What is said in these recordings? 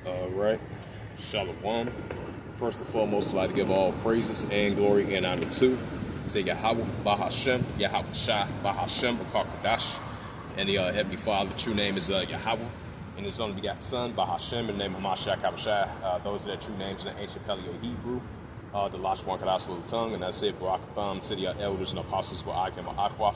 All right. Shalom. First and foremost, I'd like to give all praises and glory and honor to Yahweh, Bahashem, Yahweh Shah, Bahashem, Bakar and the Heavenly Father. The true name is Yahweh, and His only begotten Son, Bahashem, in the name of Mashiach Kabashai. Those are their true names in the ancient Paleo Hebrew, the Lashwan Kadash little tongue, and I say Barakatham, city elders and apostles, Ba'akim Akwaf.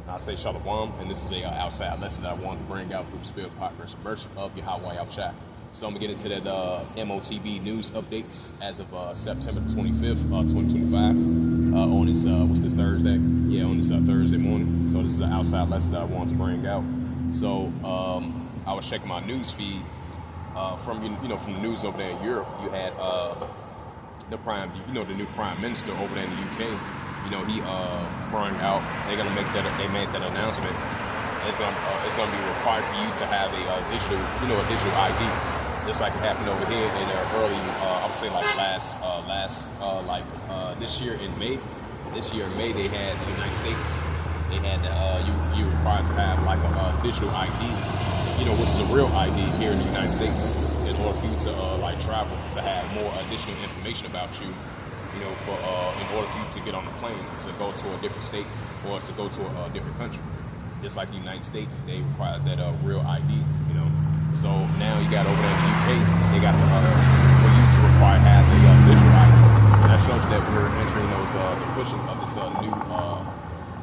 And I say Shalom, and this is a outside lesson that I wanted to bring out through the spirit of progress and mercy of Yahweh Yahushua. So I'm going to get into that M.O.T.B news updates as of September 25th, 2025, on this, what's this, Thursday? Yeah, on this Thursday morning. So this is an outside lesson that I wanted to bring out. So I was checking my news feed from the news over there in Europe. You had the new prime minister over there in the UK. He brought out, they made that announcement. It's gonna be required for you to have a digital ID. Just like it happened over here in early, I would say like this year in May. This year in May, they had in the United States, they had you required to have like a digital ID, which is a real ID here in the United States, in order for you to travel, to have more additional information about you, in order for you to get on the plane to go to a different state or to go to a different country. Just like the United States, they require that real ID, So now you got over there in the UK, they got for you to require have a digital ID. And that shows that we're entering the pushing of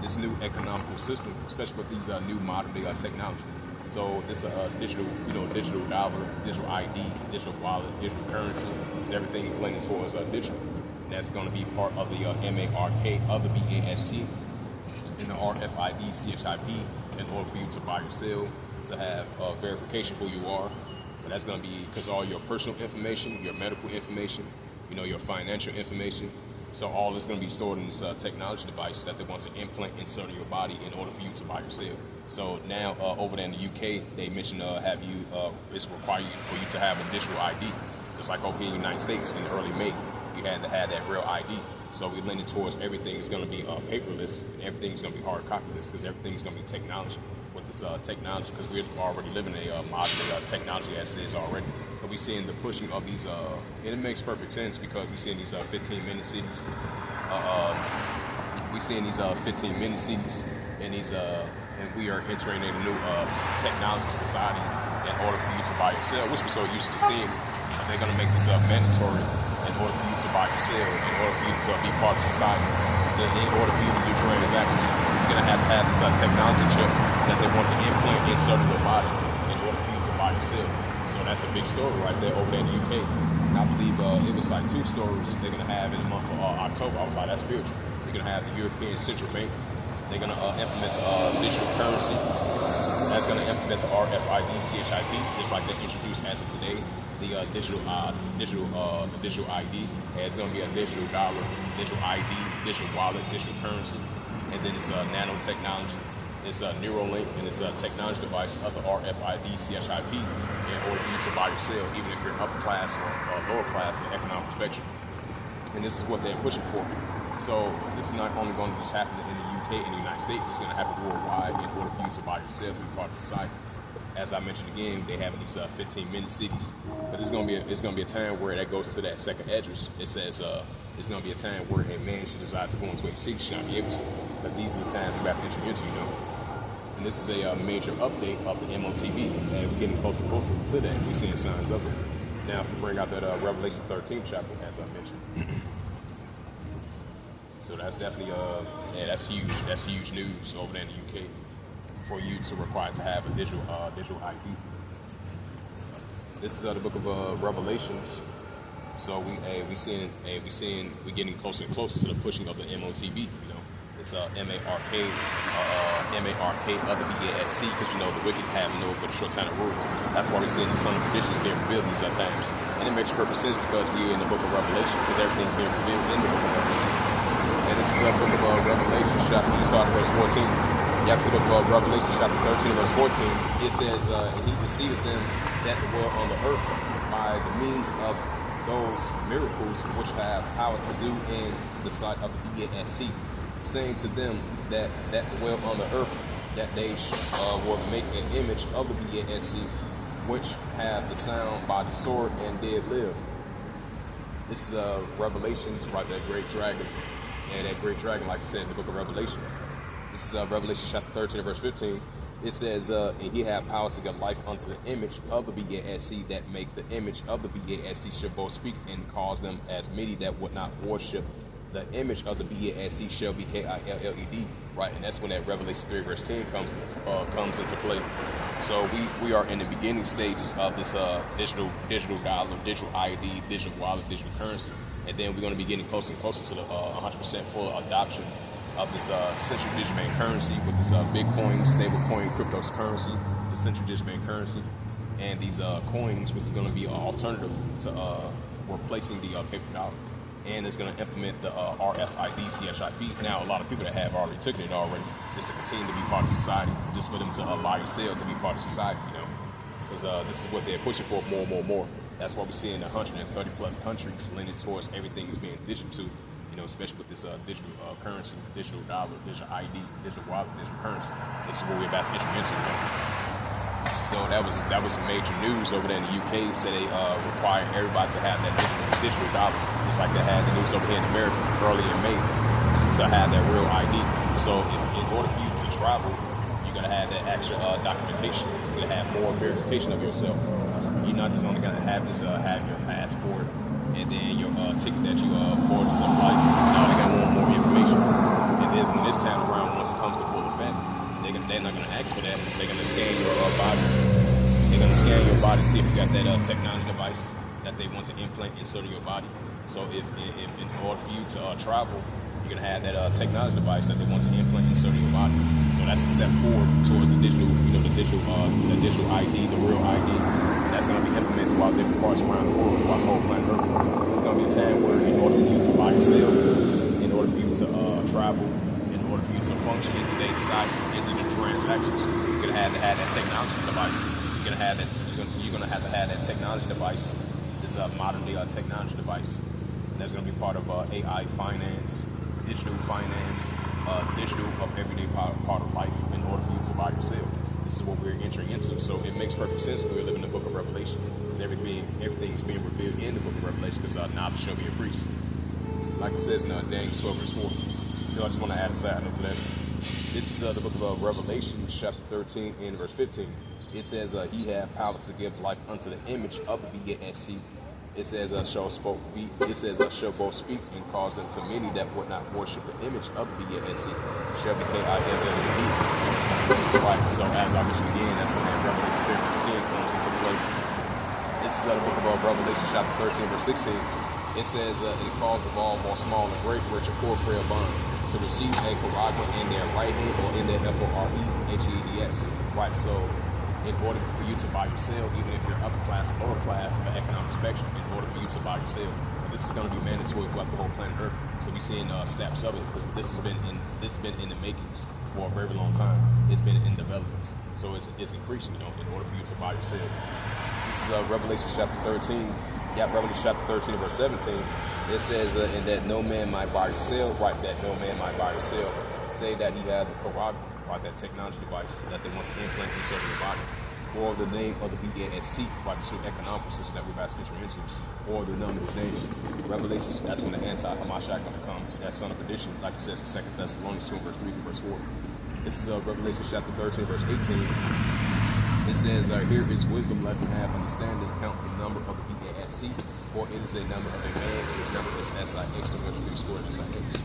this new economical system, especially with these new modern day technologies. So this digital dollar, digital ID, digital wallet, digital currency, everything is blending towards digital. That's going to be part of the M.A.R.K. of the BASC and the RFID CHIP in order for you to buy or sell, to have verification who you are. But that's going to be because all your personal information, your medical information, your financial information. So all this going to be stored in this technology device that they want to implant inside of your body in order for you to buy or sell. So now over there in the UK, they mentioned it's required for you to have a digital ID. Just like over here in the United States in early May, you had to have that real ID. So we're leaning towards everything is going to be paperless, and everything is going to be hard copyless, because everything is going to be technology. With this technology, because we're already living a modern day technology as it is already. But we're seeing the pushing of these, and it makes perfect sense because we're seeing these 15-minute cities. We're seeing these 15-minute cities, and and we are entering a new technology society in order for you to buy or sell, which we're so used to seeing. They're going to make this mandatory in order for you to buy or sell, in order for you to be part of society, in order for you to do transactions. You're going to have this technology chip that they want to implant inside of your body in order for you to buy or sell. So that's a big story right there over there in the UK. And I believe it was like 2 stories they're going to have in the month of October. I was like, that's spiritual. They're going to have the European Central Bank. They're going to implement the digital currency. That's going to implement the RFID CHIP, just like they introduced as of today. The digital ID. And it's going to be a digital dollar, digital ID, digital wallet, digital currency. And then it's nanotechnology. It's a Neuralink, and it's a technology device of the RFID CHIP in order for you to buy or sell, even if you're upper class or lower class in the economic spectrum. And this is what they're pushing for. So this is not only going to just happen in the UK and the United States, it's going to happen worldwide in order for you to buy or sell to be part of society. As I mentioned again, they have these 15-minute cities. But it's going to be a time where that goes into that second address. It says it's going to be a time where a man should desire to go into a city should not be able to, because these are the times we're about to enter into, And this is a major update of the M.O.T.B. And we're getting closer and closer to that. We're seeing signs of it. Now, if we bring out that Revelation 13 chapter, as I mentioned. So that's definitely, that's huge. That's huge news over there in the UK for you to require to have a digital ID. This is the book of Revelations. So we're getting closer and closer to the pushing of the M.O.T.B. It's M.A.R.K. of the BASC, because the wicked have no but a short time to rule. That's why we're seeing the son of perdition being revealed these times. And it makes perfect sense because we're in the book of Revelation, because everything's being revealed in the book of Revelation. And this is the book of Revelation, chapter, you start verse 14. You have to look at Revelation chapter 13, verse 14. It says, and he deceived them that dwell on the earth by the means of those miracles which have power to do in the sight of the BASC, saying to them that dwell on the earth, that they will make an image of the BASC which have the sound by the sword and did live. This is Revelations, right? That great dragon. And that great dragon, like it says in the book of Revelation. This is Revelation chapter 13, verse 15. It says, and he had power to give life unto the image of the B-A-S-C that make the image of the B-A-S-C shall both speak and cause them as many that would not worship the image of the B-A-S-C shall be K-I-L-L-E-D, right? And that's when that Revelation 3 verse 10 comes into play. So we are in the beginning stages of this digital dollar, digital ID, digital wallet, digital currency. And then we're going to be getting closer and closer to the 100% full adoption of this central digital bank currency with this Bitcoin, stable coin, cryptocurrency, the central digital bank currency, and these coins, which is going to be an alternative to replacing the paper dollar. And it's going to implement the RFID, CHIP. Now, a lot of people that have already taken it already, just to continue to be part of society, just for them to buy or sell, to be part of society, you know, because this is what they're pushing for more. That's why we're seeing 130 plus countries leaning towards everything is being digital to, you know, especially with this digital currency, digital dollar, digital ID, digital wallet, digital currency. This is what we're about to enter into. So that was major news over there in the UK. So they require everybody to have that digital dollar, just like they had the news over here in America early in May, to have that real ID. So in order for you to travel, you gotta have that actual documentation. You gotta have more verification of yourself. You're not just only gonna have this have your passport and then your ticket that you boarded to the flight. Now they gotta want more information. And then when this time around, once it comes to full effect, they're not going to ask for that. They're going to scan your body. They're going to scan your body, see if you got that technology device that they want to implant inside of your body. So if in order for you to travel, you're going to have that technology device that they want to implant inside of your body. So that's a step forward towards the digital, you know, the digital ID, the real ID. That's going to be implemented throughout different parts around the world, throughout the whole planet Earth. It's going to be a time where in order for you to buy or sell, in order for you to travel, in order for you to function in today's society, into the transactions, you're gonna have to have that technology device. You're gonna have to have that technology device. This modern day technology device. And that's gonna be part of AI finance, digital finance, digital of everyday part of life. In order for you to buy or sell, this is what we're entering into. So it makes perfect sense when we're living in the book of Revelation, because everything is being revealed in the book of Revelation. Because knowledge shall be increased, like it says in Daniel 12 verse 4. I just want to add a side note to that. This is the book of Revelation, chapter 13 and verse 15. It says, he had power to give life unto the image of the B-A-S-C. It says, shall both speak and cause them to many that would not worship the image of the B-A-S-C. Shall be K-I-L-L-E-D. Right, so as I mentioned again, that's when that Revelation 10 comes into play. This is the book of Revelation, chapter 13, verse 16. It says, it calls of all, more small and great, rich and poor, frail bond, to receive a caragma in their right hand or in their F-O-R-E-H-E-D-S. Right, so in order for you to buy or sell, even if you're upper class, lower class of the economic spectrum, in order for you to buy or sell, this is going to be mandatory throughout the whole planet Earth. So we're seeing steps of it, because this has been in the makings for a very long time. It's been in developments, so it's increasing. You know, in order for you to buy or sell. This is Revelation chapter 13. Yeah, Revelation chapter 13, verse 17. It says, and that no man might buy or sell, right, that no man might buy or sell, say that he has the caragma, right, that technology device that they want to implant inside of your body, or the name of the B-A-S-T, right, the economical system that we're about to enter into, or the number of his name. Revelation, that's when the anti-Hamashiach going to come, that son of perdition, like it says in 2 Thessalonians 2, verse 3 to verse 4. This is Revelation chapter 13, verse 18. It says, here is wisdom, let him have understanding, count the number of the B-A-S-C, for it is a number of a man, and his number is S-I-X, the number is scored S-I-X.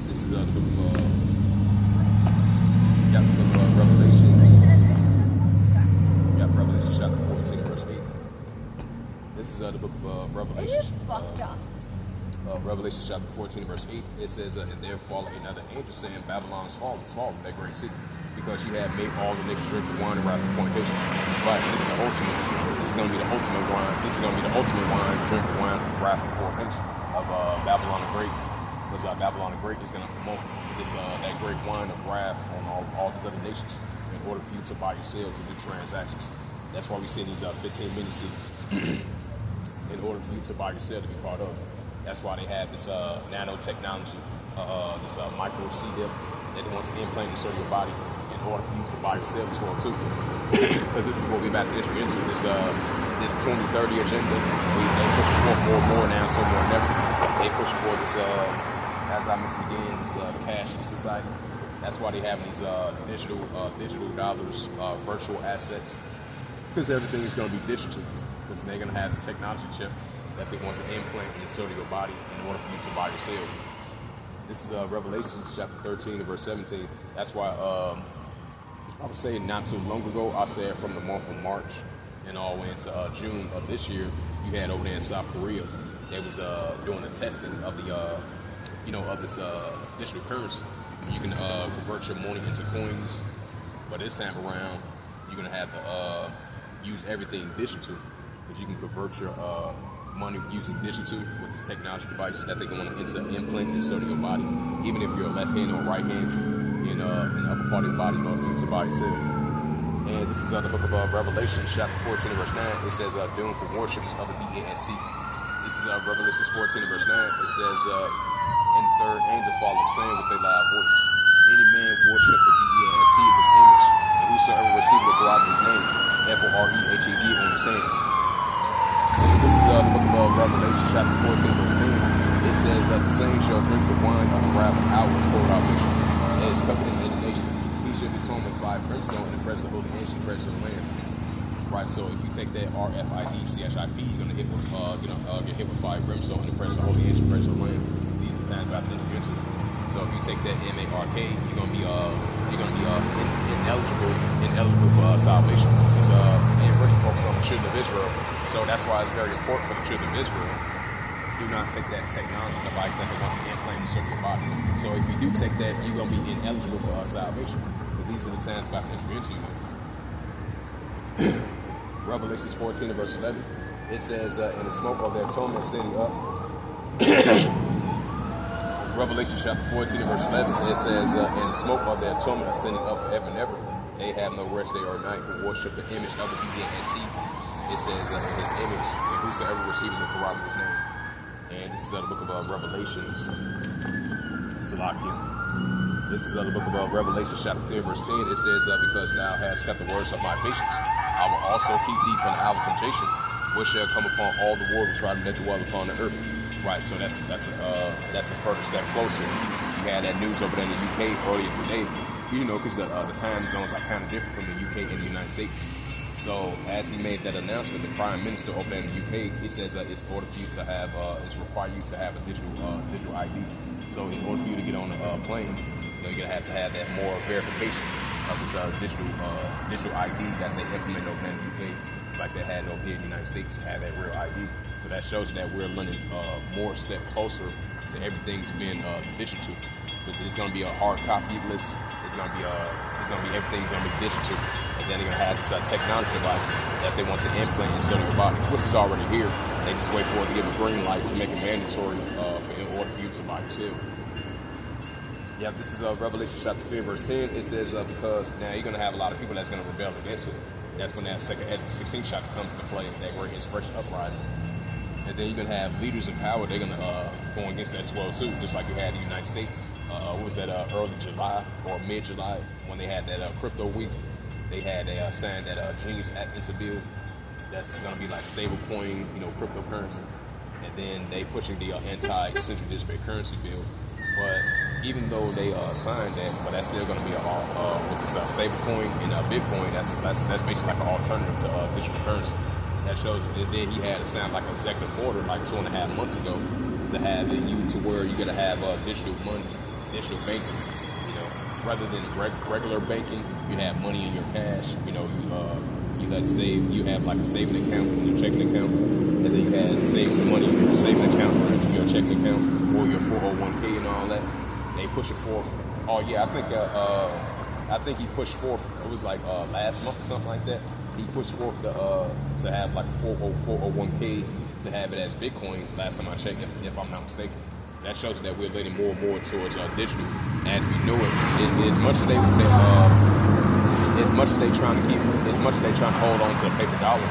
This is the book of Revelation. Yeah, Revelation chapter 14, verse 8. This is the book of Revelation. Revelation chapter 14, verse 8. It says, and there followed another angel saying, Babylon is fallen, that great city, because you have made all the nations drink the wine of wrath and fornication. Right, this is the ultimate. This is going to be the ultimate wine. This is going to be the ultimate wine, drink the wine of wrath and fornication of Babylon the Great. Because Babylon the Great is going to promote this that great wine of wrath on all these other nations in order for you to buy your sale, to do transactions. That's why we see these 15 mini-cities in order for you to buy your sale to be part of. That's why they have this nanotechnology, this micro C-dip that they want to implant inside your body in order for you to buy yourself as well too. Because this is what we're about to enter into, this 2030 agenda. They pushing for more and more now, so more than ever. They pushing for this, as I mentioned again, this cashless society. That's why they have these digital dollars, virtual assets, because everything is going to be digital. Because they're going to have this technology chip that they want to implant inside your body in order for you to buy yourself. This is Revelation chapter 13 and verse 17. That's why I was saying not too long ago, I said from the month of March and all the way into June of this year, you had over there in South Korea, they was doing the testing of the, of this digital currency. You can convert your money into coins, but this time around, you're gonna have to use everything digital, because you can convert your money using digital with this technology device that they're going to implant inside of your body, even if you're left hand or right hand in the upper part of your body, in order for you to buy yourself. And this is the book of Revelation, chapter 14 and verse 9. It says, doom for worshippers of the B-A-S-T. This is Revelation 14 and verse 9. It says, and the third angel followed, saying with a loud voice, any man worship the B-A-S-T, his image, and whosoever receiveth the blood of his name, F-O-R-E-H-E-D on his hand. This is the book of Revelation, chapter 14 verse 10. It says, the same shall drink the wine of the wrath of our which poured out nation, and his cup is indignation. He shall be torn with fire brimstone in the presence of the holy angels, in the presence of the Lamb. Right, so if you take that R-F-I-D-C-H-I-P, you're gonna hit with get hit with fire brimstone in the presence of the holy angels, in the presence of the Lamb. These are the times about to enter into. So if you take that M-A-R-K, you're gonna be ineligible for salvation. Because they really focus on the children of Israel. So that's why it's very important for the children of Israel. Do not take that technology device that they want to implant in your body. So if you do take that, you're gonna be ineligible for salvation. But these are the times about to enter into. Revelation 14 and verse 11. It says, in the smoke of their torment ascending up. Revelation chapter 14 and verse 11, it says, in the smoke of their torment ascending up forever and ever, they have no rest day or night who worship the image of the B-A-S-C. It says, in his image, and whosoever receives the corrupt his name. And this is the book of Revelations. Salakia. This is the book of Revelation chapter 3 verse 10. It says, because thou hast kept the words of my patience, I will also keep thee from the hour of temptation, which shall come upon all the world which try to dwell upon the earth. Right, so that's a further step closer. You had that news over there in the UK earlier today, because the time zones are kind of different from the UK and the United States. So as he made that announcement, the Prime Minister over there in the UK, he says it's order for you to have, it's required you to have a digital ID. So in order for you to get on a plane, you're gonna have to have that more verification of this digital ID that they implement over there in the UK. It's like they had over here in the United States, have that real ID. So that shows that we're learning more step closer to everything being digital. Because it's going to be a hard copy list. It's going to be everything's going to be digital. And then they're going to have this technology device that they want to implant inside of your body, which is already here. They just wait for it to give a green light to make it mandatory in order for you to buy yourself. Yeah, this is Revelation chapter 3 verse 10. It says because now you're going to have a lot of people that's going to rebel against it. That's when that second Ezra 16 chapter comes into play, that great inspiration uprising. And then you're going to have leaders in power, they're going to go against that as well too, just like you had in the United States. What was that, early July or mid-July, when they had that crypto week. They had signed that Genius Act into bill. That's going to be like stable coin, cryptocurrency. And then they pushing the anti-central digital currency bill. But even though they signed that, but that's still going to be with this stable coin and Bitcoin. That's basically like an alternative to digital currency. That shows that then he had to sign like an executive order like 2.5 months ago to have it to where you're gonna have digital money, digital banking. Rather than regular banking, you have money in your cash. You let save. You have like a saving account in your checking account, and then you have save some money in your saving account, or your checking account, or your 401k and all that. They push it forth. Oh yeah, I think he pushed forth. It was like last month or something like that. He pushed forth to have like a 401k to have it as Bitcoin. Last time I checked, if I'm not mistaken, that shows that we're leaning more and more towards digital as we know it. As much as they trying to hold on to the paper dollar,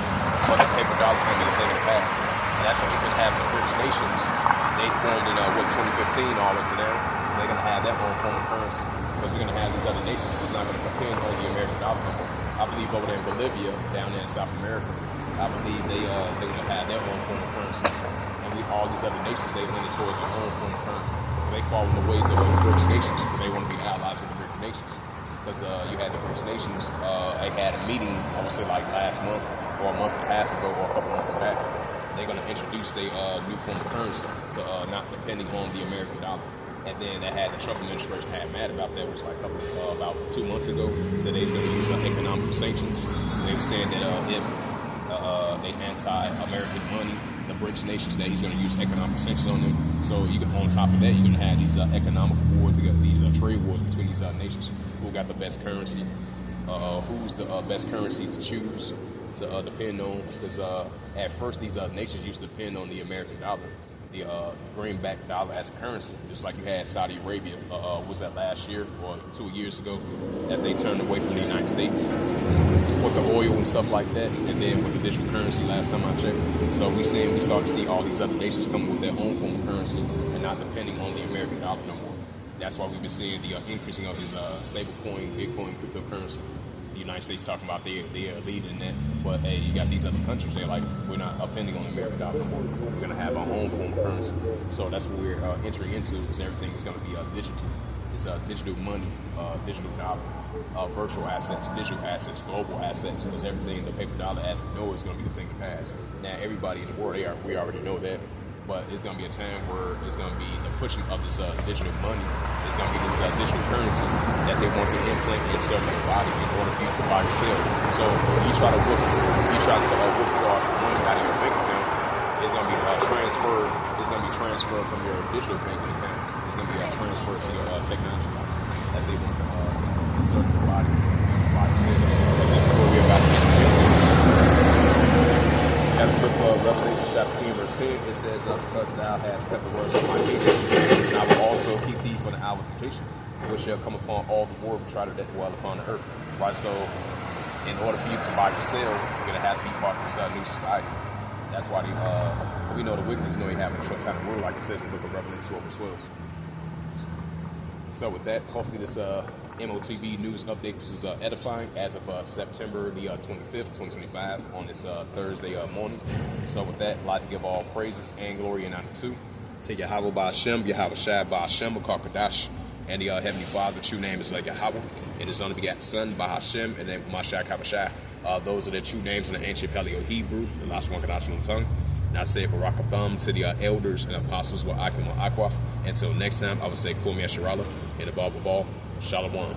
but the paper dollar's gonna be a thing of the past. And that's what we've been having the rich nations. They formed in 2015 all into now. They're going to have their own form of currency because we're going to have these other nations that's not going to depend on the American dollar no more. I believe over there in Bolivia, down there in South America, I believe they're going to have their own form of currency. And all these other nations, they leaning towards their own form of currency. They follow the ways of the BRICS nations, but they want to be allies with the BRICS nations. Because you had the BRICS nations, they had a meeting, I would say like last month or a month and a half ago or a couple months back. They're going to introduce their new form of currency to not depending on the American dollar. And then they had the Trump administration had mad about that, which like about 2 months ago, said they were going to use economic sanctions. And they were saying that if they anti-American money, the BRICS nations, that he's going to use economic sanctions on them. So you on top of that, you're going to have these economic wars. You got these trade wars between these nations. Who got the best currency? Who's the best currency to choose to depend on? Because at first these nations used to depend on the American dollar, the greenback dollar as a currency, just like you had Saudi Arabia. Was that last year or 2 years ago that they turned away from the United States with the oil and stuff like that, and then with the digital currency last time I checked. So we start to see all these other nations coming with their own form of currency and not depending on the American dollar no more. That's why we've been seeing the increasing of this stable coin, Bitcoin, cryptocurrency. The United States talking about they are leading that, but hey, you got these other countries. They're like, we're not depending on the American dollar no more. We're gonna have our own form of currency. So that's what we're entering into. Is everything is gonna be digital. It's digital money, digital dollar, virtual assets, digital assets, global assets. Because everything, the paper dollar, as we know, is gonna be the thing to pass. Now, everybody in the world, we already know that. But it's going to be a time where it's going to be the pushing of this digital money. It's going to be this digital currency that they want to implant inside your body in order for you to buy yourself. So when you try to withdraw some money out of your bank account, it's going to be transferred. It's going to be transferred from your digital banking account. It's going to be transferred to your technology license that they want to insert your body to buy yourself. So this is what we're about to get into. Got a flip Revelation chapter 10 verse 10. It says, because thou hast kept the words of my leaders, and I will also keep thee for the hour of temptation, which shall come upon all the world, try to dwell upon the earth. Right, so in order for you to buy yourself, you're going to have to be part of this new society. That's why we know the wickedness know they have a short time to rule, like it says in the book of Revelation 12 verse 12. So with that, hopefully this M.O.T.B news update was edifying as of September the 25th, 2025 on this Thursday morning. So with that, I'd like to give all praises and glory and honor to Yahweh Ba'Hashem, Yahweh Shai Ba'Hashem, Kadash, and the Heavenly Father. The true name is like Yahweh, and His only begotten Son Ba'Hashem, and then Mashai Kabashai. Those are the true names in the ancient Paleo Hebrew, the last one Kadash on the tongue. And I say Barakatham to the elders and apostles wa Akim wa Akwaf. Until next time, I would say Kum Yasharala in the Bible Ball. Shalom.